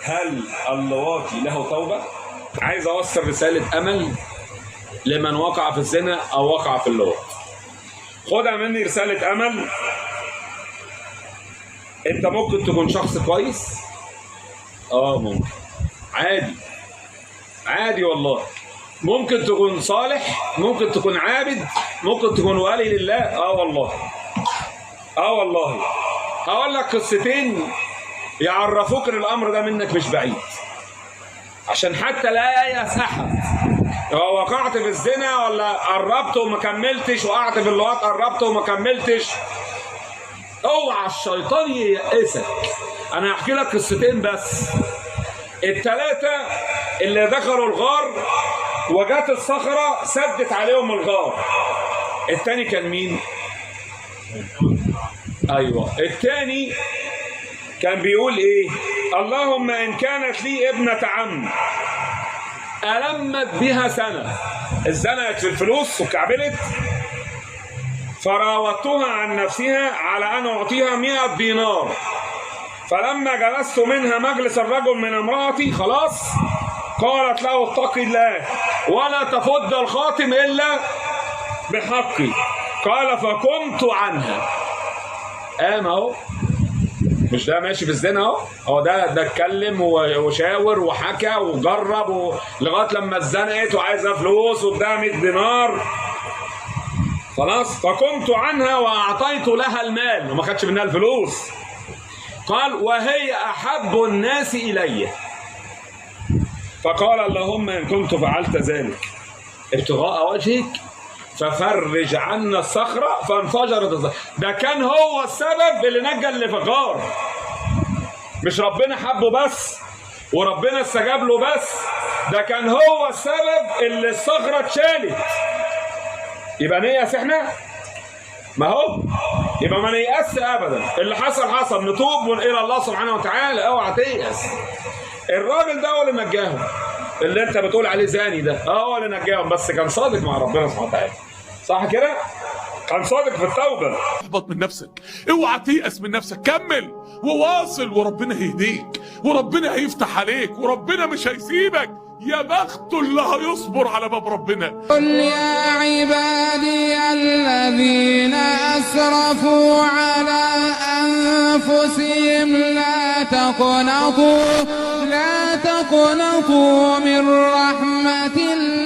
هل اللواطي له توبة؟ عايز أوصل رسالة أمل لمن وقع في الزنا أو وقع في اللواط. خدها مني رسالة أمل. أنت ممكن تكون شخص كويس، ممكن، عادي والله. ممكن تكون صالح، ممكن تكون عابد، ممكن تكون ولي لله، والله هقول لك قصتين يعرفوك ان الامر ده منك مش بعيد، عشان حتى لا ييأس احد. وقعت في الزنا ولا قربت وما كملتش، وقعت في اللواط قربت وما كملتش، اوعى الشيطان ييأسك. انا هحكي لك قصتين بس. الثلاثه اللي دخلوا الغار وجات الصخره سدت عليهم الغار. الثاني كان مين؟ الثاني كان بيقول ايه؟ اللهم ان كانت لي ابنة عم ألمت بها سنة، اتزنقت في الفلوس وكعبلت، فراودتها عن نفسها على ان اعطيها 100 دينار، فلما جلست منها مجلس الرجل من امرأتي خلاص قالت له اتق الله ولا تفض الخاتم الا بحقي. قال فقمت عنها. اهو مش ده ماشي في الزنا اهو ده اتكلم وشاور وحكى وجرب لغايه لما اتزنقت وعايزه فلوس واداها 100 دينار خلاص. فقمت عنها واعطيت لها المال وما خدش منها الفلوس. قال وهي احب الناس الي. فقال اللهم ان كنت فعلت ذلك ابتغاء وجهك ففرج عنا الصخرة، فانفجرت الصخرة. ده كان هو السبب اللي نجى اللي في الغار. مش ربنا حبه بس وربنا استجاب له بس، ده كان هو السبب اللي الصخرة اتشالت. يبقى نيأس احنا؟ ما هو يبقى ما نيأس ابدا. اللي حصل نتوب الى الله سبحانه وتعالى. اوعى تيأس. الراجل ده هو اللي نجاهم، اللي انت بتقول عليه زاني ده هو اللي نجاهم، بس كان صادق مع ربنا سبحانه وتعالى. صح كده؟ كان صادق في التوبه. احبط من نفسك، اوعى تيأس من نفسك، كمل وواصل وربنا هيهديك وربنا هيفتح عليك وربنا مش هيسيبك. يا بخت اللي هيصبر على باب ربنا. قل يا عبادي الذين أسرفوا على أنفسهم لا تقنطوا من رحمة الله